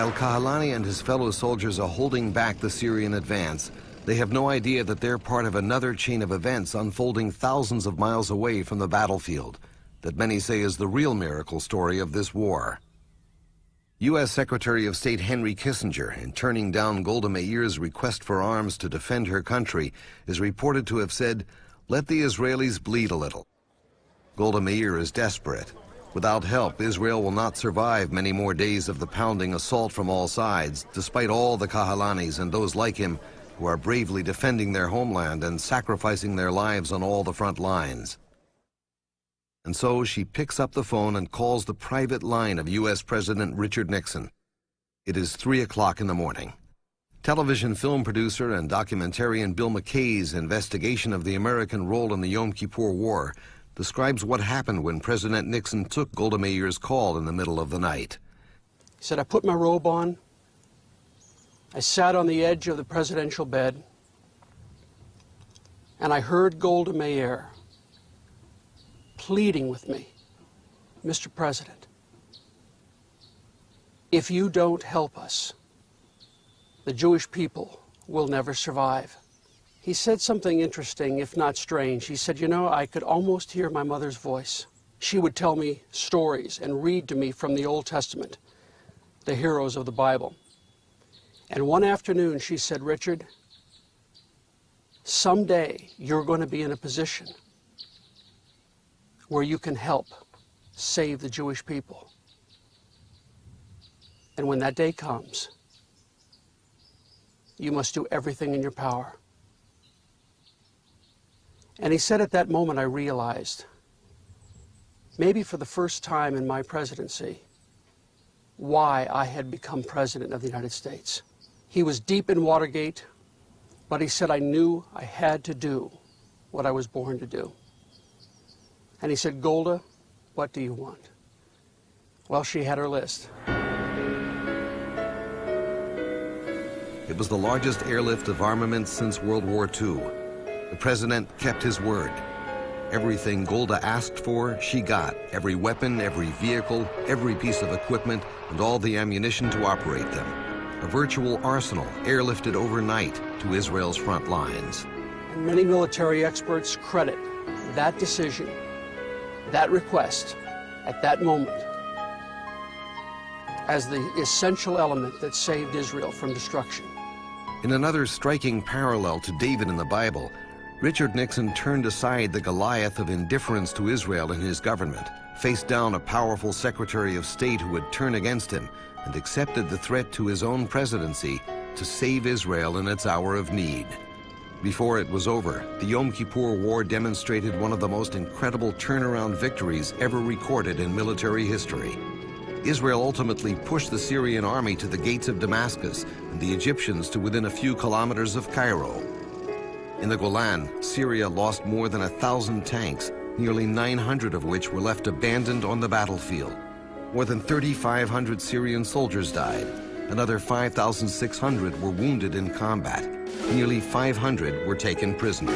While Kahalani and his fellow soldiers are holding back the Syrian advance, they have no idea that they're part of another chain of events unfolding thousands of miles away from the battlefield, that many say is the real miracle story of this war. U.S. Secretary of State Henry Kissinger, in turning down Golda Meir's request for arms to defend her country, is reported to have said, "Let the Israelis bleed a little." Golda Meir is desperate. Without help, Israel will not survive many more days of the pounding assault from all sides, despite all the Kahalanis and those like him who are bravely defending their homeland and sacrificing their lives on all the front lines. And so she picks up the phone and calls the private line of U.S. President Richard Nixon. It is 3 o'clock in the morning. Television film producer and documentarian Bill McKay's investigation of the American role in the Yom Kippur War describes what happened when President Nixon took Golda Meir's call in the middle of the night. He said, "I put my robe on. I sat on the edge of the presidential bed, and I heard Golda Meir pleading with me, 'Mr. President, if you don't help us, the Jewish people will never survive.'" He said something interesting, if not strange. He said, "You know, I could almost hear my mother's voice. She would tell me stories and read to me from the Old Testament, the heroes of the Bible. And one afternoon she said, 'Richard, someday you're going to be in a position where you can help save the Jewish people. And when that day comes, you must do everything in your power.'" And he said, at that moment, I realized, maybe for the first time in my presidency, why I had become president of the United States. He was deep in Watergate, but he said, I knew I had to do what I was born to do. And he said, "Golda, what do you want?" Well, she had her list. It was the largest airlift of armaments since World War II. The president kept his word. Everything Golda asked for, she got. Every weapon, every vehicle, every piece of equipment, and all the ammunition to operate them. A virtual arsenal airlifted overnight to Israel's front lines. And many military experts credit that decision, that request, at that moment, as the essential element that saved Israel from destruction. In another striking parallel to David in the Bible, Richard Nixon turned aside the Goliath of indifference to Israel in his government, faced down a powerful Secretary of State who would turn against him, and accepted the threat to his own presidency to save Israel in its hour of need. Before it was over, the Yom Kippur War demonstrated one of the most incredible turnaround victories ever recorded in military history. Israel ultimately pushed the Syrian army to the gates of Damascus and the Egyptians to within a few kilometers of Cairo. In the Golan, Syria lost more than 1,000 tanks, nearly 900 of which were left abandoned on the battlefield. More than 3,500 Syrian soldiers died. Another 5,600 were wounded in combat. Nearly 500 were taken prisoner.